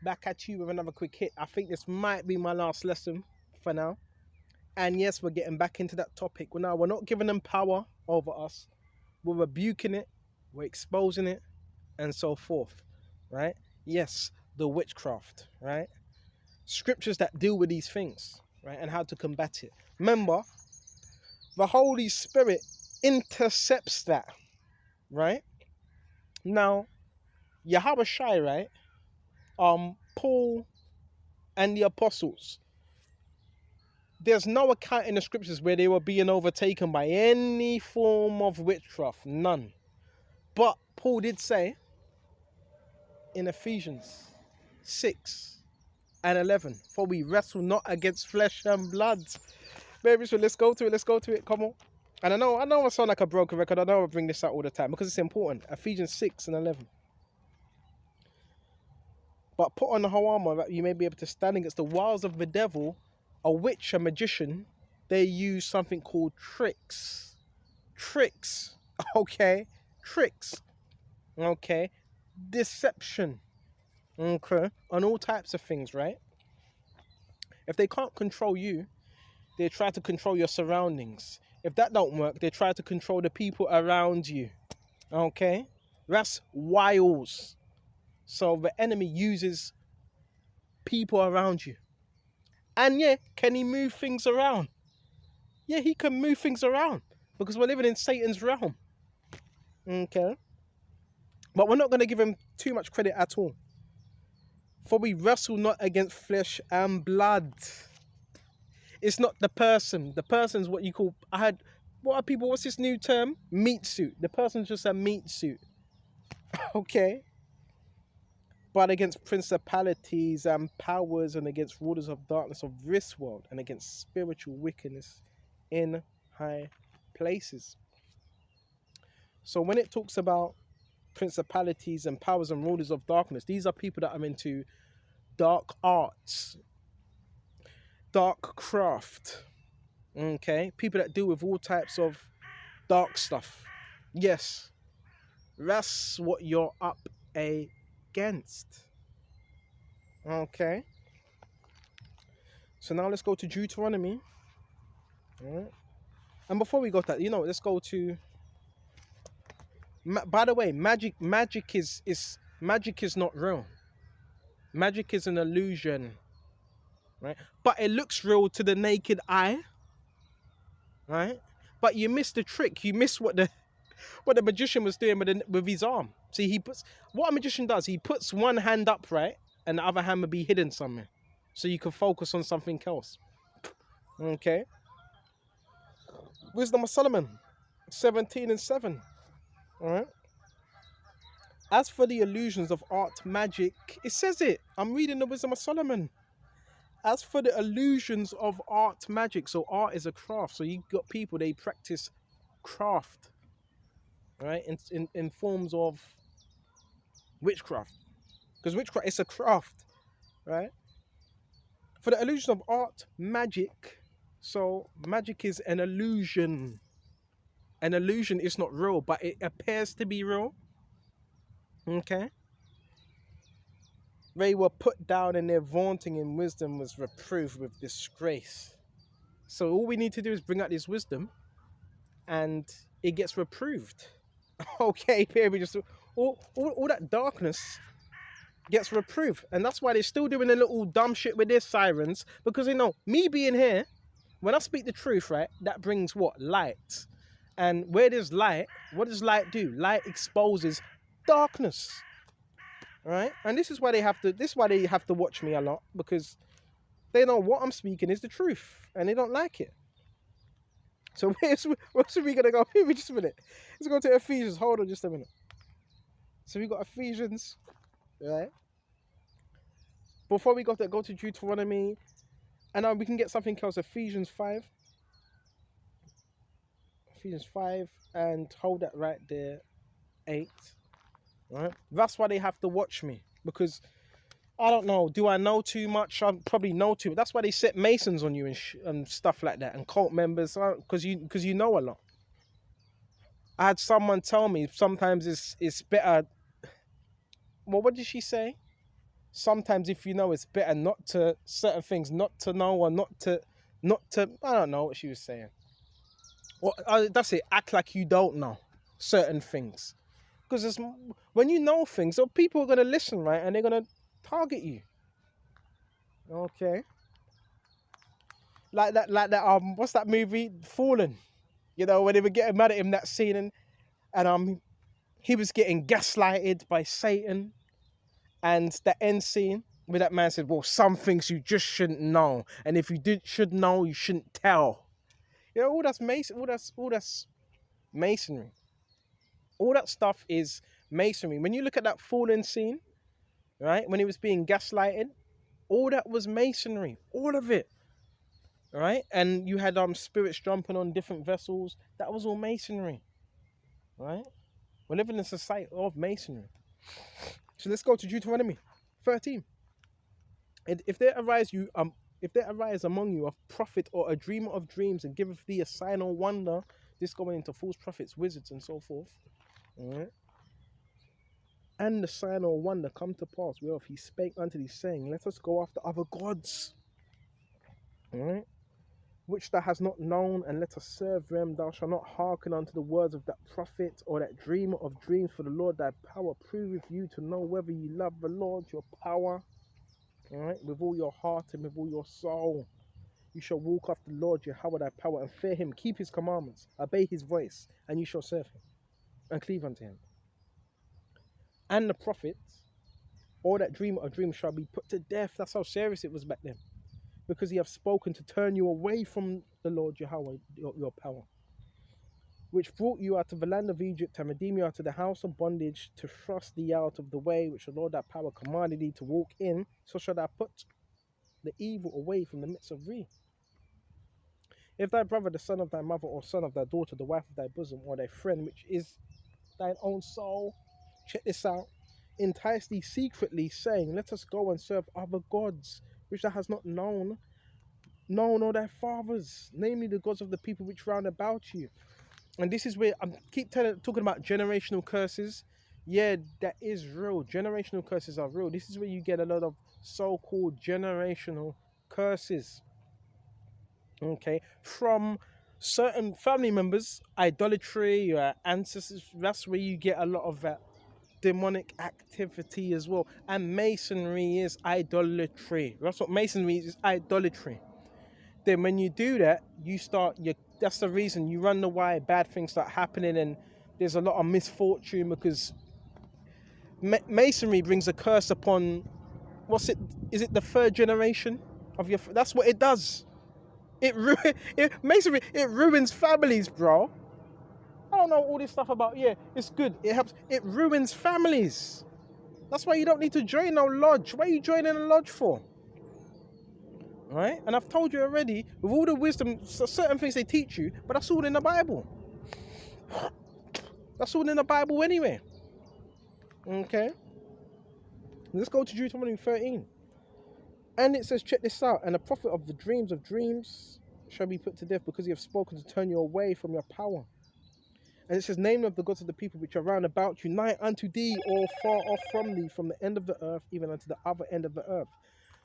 back at you with another quick hit. I think this might be my last lesson for now. And yes, we're getting back into that topic. Now, we're not giving them power over us. We're rebuking it. We're exposing it. And so forth. Right? Yes, the witchcraft. Right? Scriptures that deal with these things. Right? And how to combat it. Remember, the Holy Spirit intercepts that. Right? Now, YAHAWASHI, right? Paul and the apostles, there's no account in the scriptures where they were being overtaken by any form of witchcraft. None. But Paul did say in Ephesians 6 and 11, for we wrestle not against flesh and blood. Baby, so let's go to it. Come on. And I know I sound like a broken record. I know I bring this out all the time because it's important. Ephesians 6 and 11. But put on the whole armor that you may be able to stand against the wiles of the devil. A witch, a magician, they use something called tricks. Tricks. Okay. Tricks. Okay. Deception. Okay. On all types of things, right? If they can't control you, they try to control your surroundings. If that don't work, they try to control the people around you. Okay? That's wiles. So the enemy uses people around you. And yeah, can he move things around? Yeah, he can move things around because we're living in Satan's realm. Okay? But we're not going to give him too much credit at all. For we wrestle not against flesh and blood. It's not the person. The person's what you call, what's this new term? Meat suit. The person's just a meat suit. Okay? But against principalities and powers and against rulers of darkness of this world and against spiritual wickedness in high places. So when it talks about principalities and powers and rulers of darkness, these are people that are into dark arts, dark craft, okay? People that deal with all types of dark stuff. Yes, that's what you're up against. Okay. So now let's go to Deuteronomy. All right. And before we go to that, let's go to. By the way, magic is not real. Magic is an illusion, right? But it looks real to the naked eye, right? But you miss the trick. You miss what the magician was doing with his arm. See, what a magician does, he puts one hand up, right? And the other hand will be hidden somewhere. So you can focus on something else. Okay. Wisdom of Solomon, 17 and 7. All right. As for the illusions of art, magic, it says it. I'm reading the Wisdom of Solomon. As for the illusions of art, magic. So art is a craft. So you've got people, they practice craft. Right, in forms of witchcraft, because witchcraft is a craft, right? For the illusion of art, magic. So magic is an illusion. An illusion is not real, but it appears to be real. Okay. They were put down, and their vaunting in wisdom was reproved with disgrace. So all we need to do is bring out this wisdom, and it gets reproved. Okay, baby, just all that darkness gets reproved. And that's why they're still doing a little dumb shit with their sirens. Because me being here, when I speak the truth, right, that brings what? Light. And where there's light, what does light do? Light exposes darkness. Right? And this is why they have to watch me a lot, because they know what I'm speaking is the truth. And they don't like it. So where's we going to go? Maybe just a minute. Let's go to Ephesians. Hold on just a minute. So we got Ephesians, right? Before we go to Deuteronomy, and now we can get something else. Ephesians 5. Ephesians 5, and hold that right there. 8. Right? That's why they have to watch me, because I don't know. Do I know too much? I probably know too much. That's why they set Masons on you and stuff like that, and cult members, because you know a lot. I had someone tell me sometimes it's better. Well, what did she say? sometimes if you know, it's better not to, certain things not to know, or not to, I don't know what she was saying. Well, that's it, act like you don't know certain things. Because when you know things, so people are going to listen, right? And they're going to target you. Okay. Like that, what's that movie? Fallen. You know, when they were getting mad at him, that scene, and he was getting gaslighted by Satan. And the end scene where that man said, well, some things you just shouldn't know. And if you should know, you shouldn't tell. You know, all that's masonry. All that stuff is masonry. When you look at that fallen scene, right, when he was being gaslighted, all that was masonry. All of it. Right? And you had spirits jumping on different vessels. That was all masonry. Right? We're living in a society of masonry. So let's go to Deuteronomy 13. And if there arise among you a prophet or a dreamer of dreams, and giveth thee a sign or wonder, this going into false prophets, wizards, and so forth. All right. And the sign or wonder come to pass, whereof he spake unto thee, saying, let us go after other gods. All right. Which thou hast not known, and let us serve them. Thou shalt not hearken unto the words of that prophet or that dreamer of dreams, for the Lord thy power proveth you to know whether ye love the Lord your power, all right, with all your heart and with all your soul. You shall walk after the Lord Yahawah thy power, and fear him, keep his commandments, obey his voice, and you shall serve him, and cleave unto him. And the prophet or that dreamer of dreams shall be put to death. That's how serious it was back then. Because he hath spoken to turn you away from the Lord Yahawah, your power, which brought you out of the land of Egypt, and redeemed you out of the house of bondage, to thrust thee out of the way which the Lord thy power commanded thee to walk in. So shall thou put the evil away from the midst of thee. If thy brother, the son of thy mother, or son of thy daughter, the wife of thy bosom, or thy friend, which is thine own soul, check this out, entice thee secretly, saying, let us go and serve other gods, which thou hast not known, or thy fathers, namely the gods of the people which round about you. And this is where I keep talking about generational curses. Yeah, that is real. Generational curses are real. This is where you get a lot of so-called generational curses. Okay, from certain family members, idolatry, your ancestors. That's where you get a lot of that demonic activity as well. And masonry is idolatry. That's what masonry is, idolatry. Then when you do that, that's the reason you run the why bad things start happening, and there's a lot of misfortune, because masonry brings a curse upon, is it the third generation of your, that's what it does. Masonry, it ruins families, bro. I don't know all this stuff about, yeah, it's good, it helps, it ruins families. That's why you don't need to join no lodge. What are you joining a lodge for? Right? And I've told you already, with all the wisdom, certain things they teach you, but that's all in the Bible. That's all in the Bible anyway. Okay? Let's go to Deuteronomy 13. And it says, check this out, and the prophet of the dreams of dreams shall be put to death, because he hath spoken to turn you away from your power. And it says, name of the gods of the people which are round about you, nigh unto thee, or far off from thee, from the end of the earth, even unto the other end of the earth.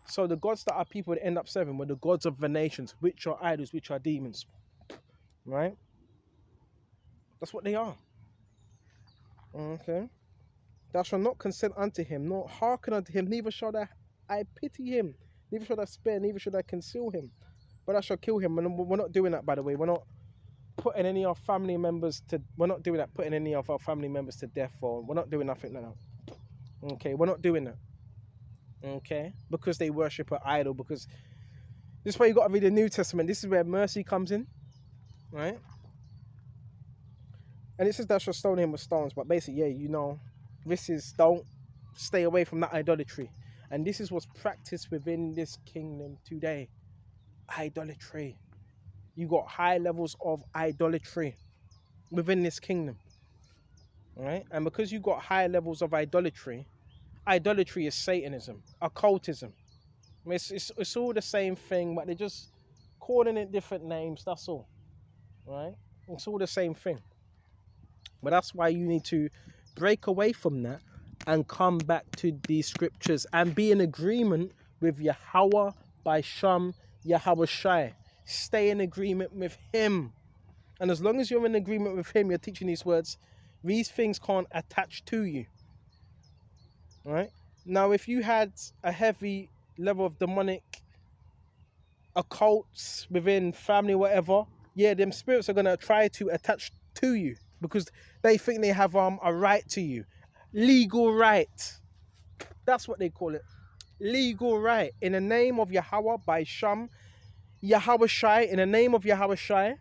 So the gods that our people would end up serving were the gods of the nations, which are idols, which are demons. Right? That's what they are. Okay. Thou shalt not consent unto him, nor hearken unto him, neither shall I pity him, neither shall I spare, neither shall I conceal him, but I shall kill him. And we're not doing that, by the way. We're not putting any of our family members to, death, or we're not doing nothing like that. Okay, we're not doing that. Okay, because they worship an idol. Because this is why you got to read the New Testament. This is where mercy comes in, right? And it says thou shalt stone him with stones, but basically, yeah, this is, don't stay away from that idolatry. And this is what's practiced within this kingdom today. Idolatry. You got high levels of idolatry within this kingdom, right? And because you got high levels of idolatry is Satanism, occultism. It's all the same thing, but they're just calling it different names, that's all, right? It's all the same thing. But that's why you need to break away from that and come back to these scriptures and be in agreement with Yahweh by Sham YAHAWASHI. Stay in agreement with him. And as long as you're in agreement with him, you're teaching these words, these things can't attach to you. All right? Now, if you had a heavy level of demonic occults within family, whatever, yeah, them spirits are going to try to attach to you because they think they have a right to you. Legal right. That's what they call it. Legal right. In the name of Yahweh by Sham YAHAWASHI, in the name of YAHAWASHI,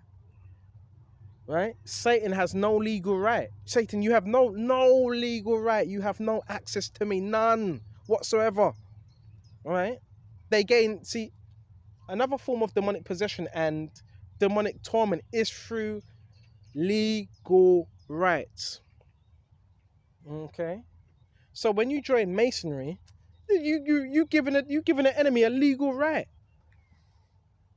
right? Satan has no legal right. Satan, you have no legal right. You have no access to me. None whatsoever. All right? They gain, see, another form of demonic possession and demonic torment is through legal rights. Okay? So when you join masonry, you giving an enemy a legal right.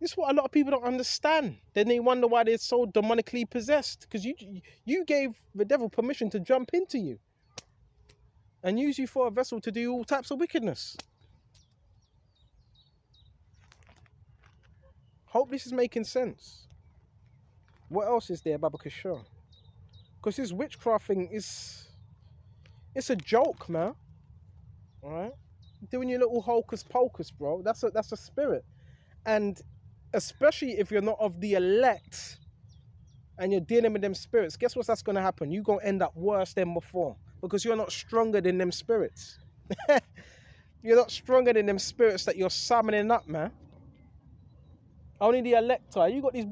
This is what a lot of people don't understand. Then they wonder why they're so demonically possessed. Because you gave the devil permission to jump into you and use you for a vessel to do all types of wickedness. Hope this is making sense. What else is there, Baba Kishore? Because this witchcraft thing it's a joke, man. Alright? Doing your little hocus pocus, bro. That's a spirit. And especially if you're not of the elect and you're dealing with them spirits, guess what's that's going to happen? You're going to end up worse than before because you're not stronger than them spirits. You're not stronger than them spirits that you're summoning up, man. Only the elect are. You got these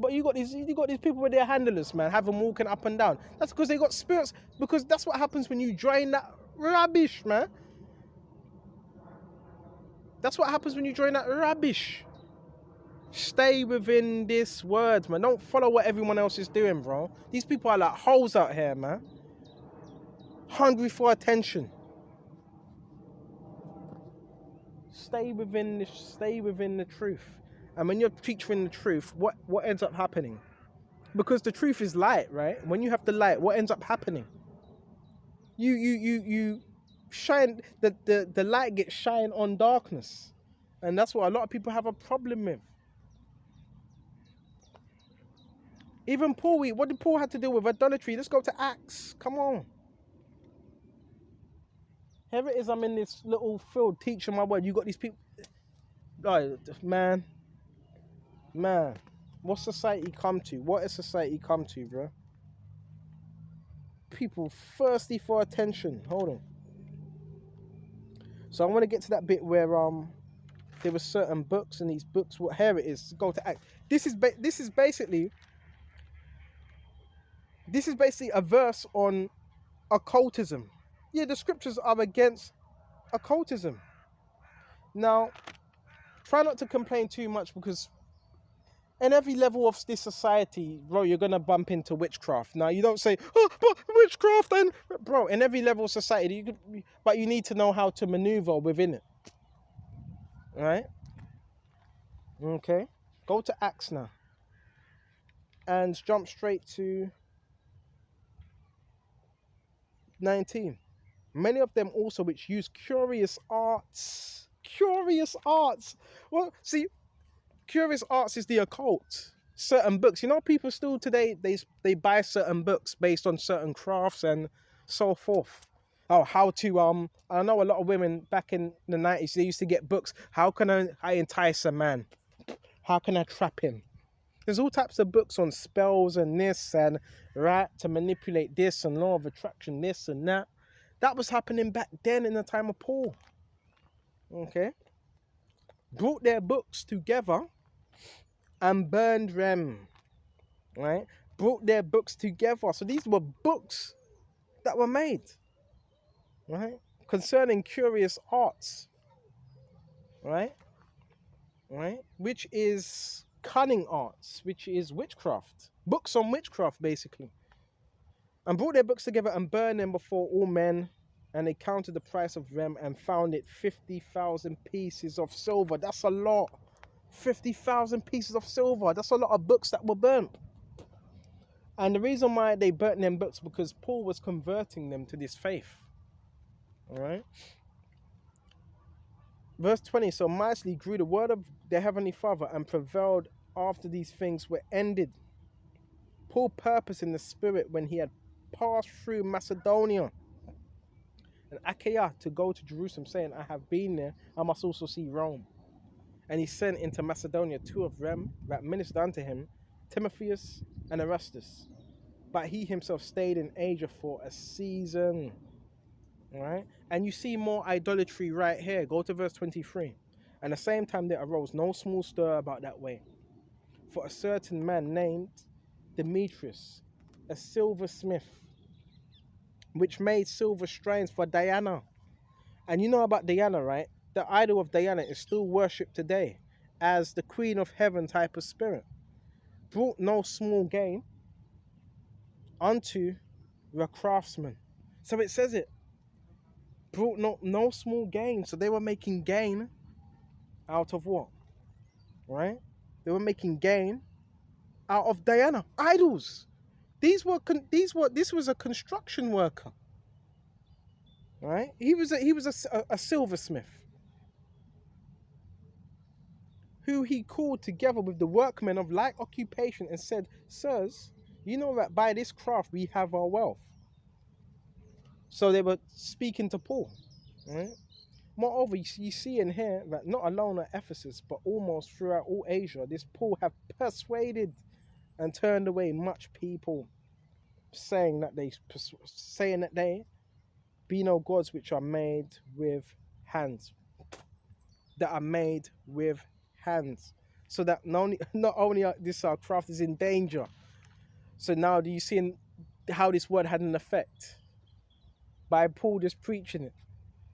people with their handlers, man, have them walking up and down. That's because they got spirits, because that's what happens when you join that rubbish, man. That's what happens when you join that rubbish. Stay within this word, man. Don't follow what everyone else is doing, bro. These people are like hoes out here, man. Hungry for attention. Stay within the truth. And when you're teaching the truth, what ends up happening? Because the truth is light, right? When you have the light, what ends up happening? You shine, the light gets shine on darkness. And that's what a lot of people have a problem with. Even Paul, what did Paul have to do with idolatry? Let's go to Acts. Come on. Here it is, I'm in this little field teaching my word. You got these people. Oh, man, what society come to? What has society come to, bro? People thirsty for attention. Hold on. So I want to get to that bit where there were certain books, and these books. Here it is. Go to Acts. This is basically a verse on occultism. Yeah, the scriptures are against occultism. Now, try not to complain too much, because in every level of this society, bro, you're going to bump into witchcraft. Now, you don't say, oh, but witchcraft, and bro, in every level of society, but you need to know how to maneuver within it. All right? Okay. Go to Acts now. And jump straight to 19. Many of them also which use curious arts. Curious arts. Well, see, curious arts is the occult. Certain books. You know, people still today, they buy certain books based on certain crafts and so forth. Oh, how to, I know a lot of women back in the 90s, they used to get books. How can I entice a man? How can I trap him? There's all types of books on spells and this and right to manipulate this and law of attraction, this and that. That was happening back then in the time of Paul. Okay. Brought their books together and burned them. Right? Brought their books together. So these were books that were made. Right? Concerning curious arts. Right? Right? Which is cunning arts, which is witchcraft. Books on witchcraft, basically. And brought their books together and burned them before all men. And they counted the price of them and found it 50,000 pieces of silver. That's a lot. 50,000 pieces of silver. That's a lot of books that were burnt. And the reason why they burnt them books, because Paul was converting them to this faith. All right. Verse 20. So mightily grew the word of the heavenly Father and prevailed after these things were ended. Paul purposed in the spirit when he had passed through Macedonia and Achaia to go to Jerusalem, saying, I have been there, I must also see Rome. And he sent into Macedonia 2 of them that ministered unto him, Timotheus and Erastus. But he himself stayed in Asia for a season. All right. And you see more idolatry right here. Go to verse 23. And at the same time there arose no small stir about that way. For a certain man named Demetrius, a silversmith, which made silver strains for Diana. And you know about Diana, right? The idol of Diana is still worshipped today as the queen of heaven type of spirit. Brought no small gain unto the craftsman. So it says it. Brought no small gain. So they were making gain out of what? Right? They were making gain out of Diana. Idols. This was a construction worker. Right? He was a silversmith who he called together with the workmen of like occupation and said, Sirs, you know that by this craft we have our wealth. So they were speaking to Paul. Right? Moreover, you see and hear that not alone at Ephesus, but almost throughout all Asia, this Paul have persuaded and turned away much people, saying that they be no gods which are made with hands. That are made with hands. So that not only this our craft is in danger. So now do you see how this word had an effect? By Paul just preaching it.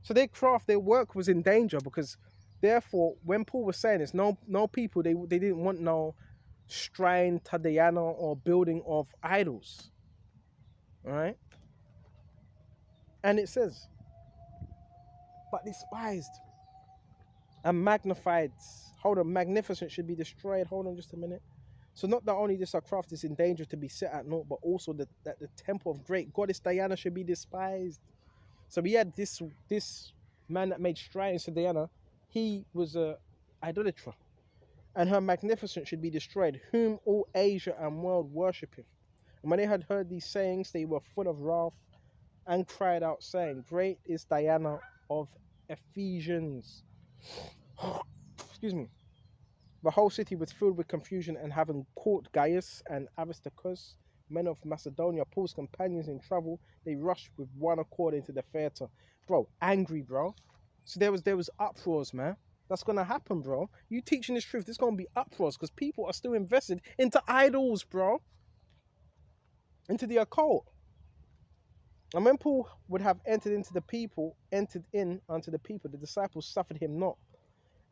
So their craft, their work was in danger, because therefore when Paul was saying this, no people, they didn't want no shrine to Diana or building of idols. Alright? And it says, but despised and magnified. Hold on, magnificent should be destroyed. Hold on just a minute. So not that only this our craft is in danger to be set at naught, but also that the temple of great goddess Diana should be despised. So we had this man that made shrines to Diana. He was a idolater, and her magnificence should be destroyed, whom all Asia and world worshipeth. And when they had heard these sayings, they were full of wrath and cried out, saying, Great is Diana of Ephesians. Excuse me. The whole city was filled with confusion, and having caught Gaius and Aristarchus, men of Macedonia, Paul's companions in travel, they rushed with one accord into the theater. Bro, angry, bro. So there was uproars, man. That's gonna happen, bro. You teaching this truth, there's gonna be uproars, because people are still invested into idols, bro. Into the occult. And when Paul would have entered in unto the people, the disciples suffered him not.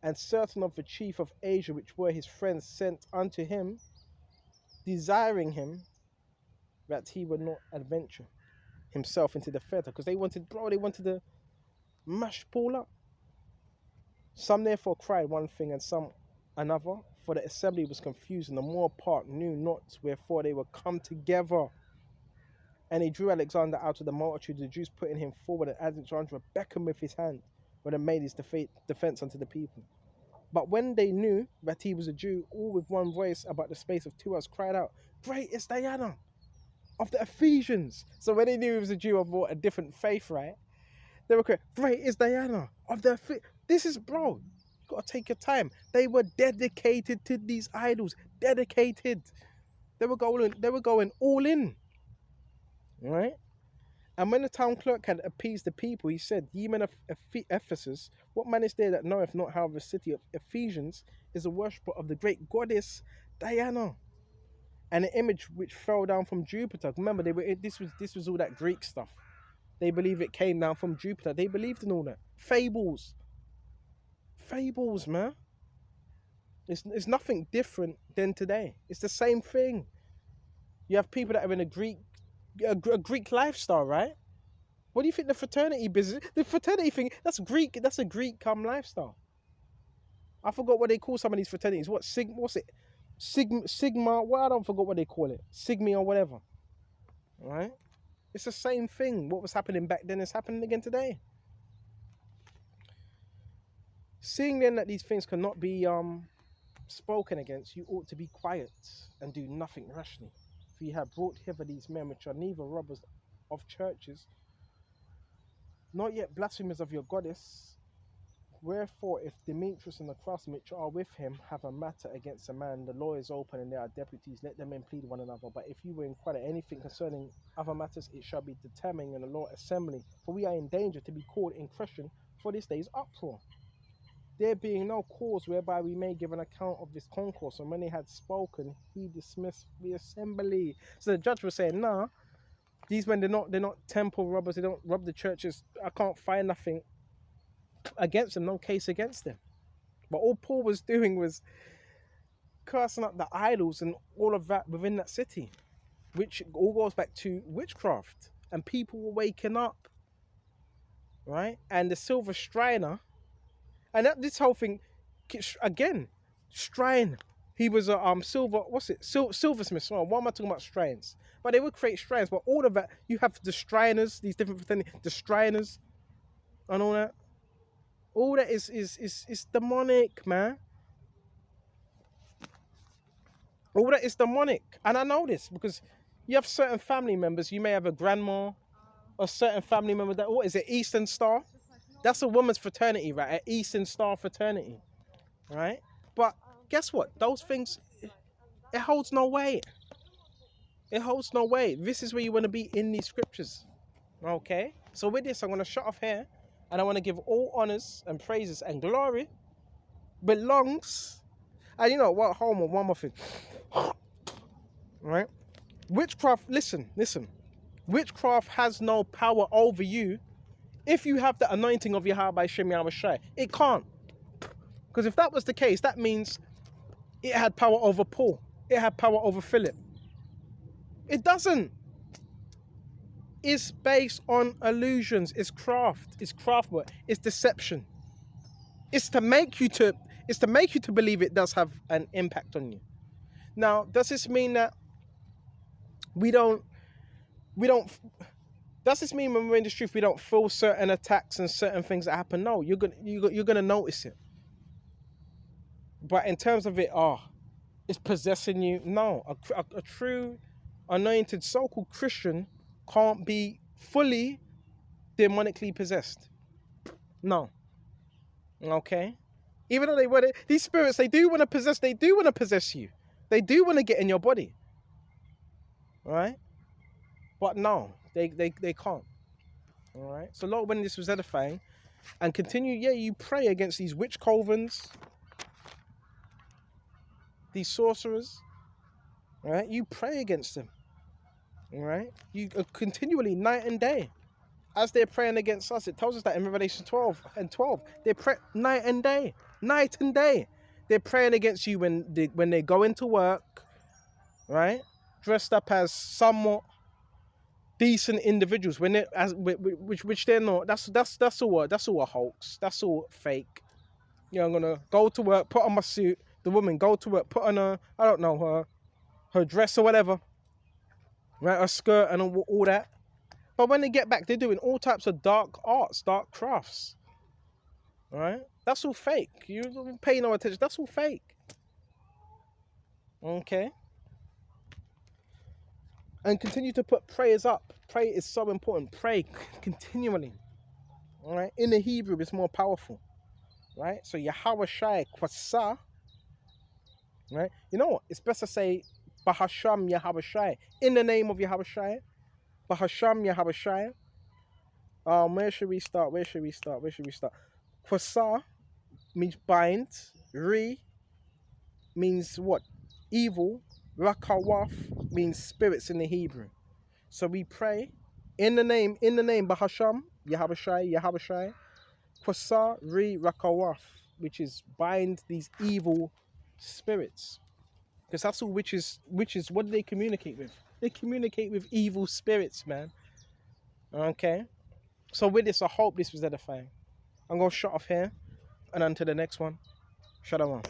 And certain of the chief of Asia, which were his friends, sent unto him, desiring him that he would not adventure himself into the theater, because they wanted to mash Paul up. Some therefore cried one thing, and some another, for the assembly was confused, and the more part knew not wherefore they were come together. And he drew Alexander out of the multitude, the Jews putting him forward, and Alexander beckoned with his hand, when he made his defense unto the people. But when they knew that he was a Jew, all with one voice about the space of 2 hours cried out, Great is Diana of the Ephesians. So when they knew he was a Jew of a different faith, right? They were crying, Great is Diana of the Ephesians. This is, bro, you gotta take your time. They were dedicated to these idols. Dedicated. They were going all in. Right? And when the town clerk had appeased the people, he said, Ye men of Ephesus, what man is there that knoweth not how the city of Ephesians is a worshipper of the great goddess Diana, and an image which fell down from Jupiter? Remember, this was all that Greek stuff. They believe it came down from Jupiter. They believed in all that. Fables, man. It's nothing different than today. It's the same thing. You have people that are in a Greek lifestyle, right? What do you think the fraternity business? The fraternity thing, that's Greek. That's a Greek lifestyle. I forgot what they call some of these fraternities. What's it? Sigma. Well, I don't forget what they call it. Sigma or whatever. Right? It's the same thing. What was happening back then is happening again today. Seeing then that these things cannot be spoken against, you ought to be quiet and do nothing rashly. For you have brought hither these men which are neither robbers of churches, not yet blasphemers of your goddess. Wherefore, if Demetrius and the craftsmen which are with him have a matter against a man, the law is open and there are deputies, let them plead one another. But if you will inquire anything concerning other matters, it shall be determined in the law assembly. For we are in danger to be called in question for this day's uproar, there being no cause whereby we may give an account of this concourse. And when he had spoken, he dismissed the assembly. So the judge was saying, nah, these men, they're not temple robbers, they don't rob the churches. I can't find nothing against them, no case against them. But all Paul was doing was casting up the idols and all of that within that city, which all goes back to witchcraft. And people were waking up, right? And the silver striner, and this whole thing, again, strine. He was a silversmith. Why am I talking about strines? But they would create strines. But all of that, you have the striners, these different things, the striners, and all that. All that is demonic, man. All that is demonic. And I know this because you have certain family members. You may have a grandma or certain family member that, what is it, Eastern Star? That's a woman's fraternity, right? An Eastern Star fraternity, right? But guess what? Those things, it holds no weight. It holds no weight. This is where you want to be in these scriptures, okay? So with this, I'm going to shut off here. And I want to give all honors and praises and glory belongs. And you know what? Hold on, one more thing. Right? Witchcraft, listen. Witchcraft has no power over you if you have the anointing of YAHAWASHI. It can't. Because if that was the case, that means it had power over Paul. It had power over Philip. It doesn't. It's based on illusions. It's craft. It's craft work. It's deception. It's to make you to believe it does have an impact on you. Now, does this mean that we don't does this mean when we're in the truth we don't feel certain attacks and certain things that happen? No, you're gonna notice it. But in terms of it, it's possessing you. No, a true anointed so-called Christian can't be fully demonically possessed. No. Okay? Even though these spirits, they do want to possess you. They do want to get in your body. Right? But no, they can't. Alright? So Lord, when this was edifying, and continue, you pray against these witch covens, these sorcerers. Right? You pray against them. Right? You continually, night and day, as they're praying against us. It tells us that in Revelation 12:12. They pray night and day. They're praying against you when they go into work, right? Dressed up as somewhat decent individuals, when they which they're not. That's all a hoax. That's all fake. I'm gonna go to work, put on my suit. The woman go to work, put on her dress or whatever. Right, a skirt and all that. But when they get back, they're doing all types of dark arts, dark crafts. Right? That's all fake. You don't pay no attention. That's all fake. Okay? And continue to put prayers up. Pray is so important. Pray continually. Alright? In the Hebrew, it's more powerful. Right? So YAHAWASHI Kwasa. Right? You know what? It's best to say Bahasham YAHAWASHI. In the name of YAHAWASHI. Bahasham YAHAWASHI. Where should we start? Kwasa means bind. Re means what? Evil. Rakawaf means spirits in the Hebrew. So we pray in the name Bahasham YAHAWASHI. Kwasa Re Rakawaf, which is bind these evil spirits. Because that's all witches, what do they communicate with? They communicate with evil spirits, man. Okay? So with this, I hope this was edifying. I'm going to shut off here. And until the next one, Shalom.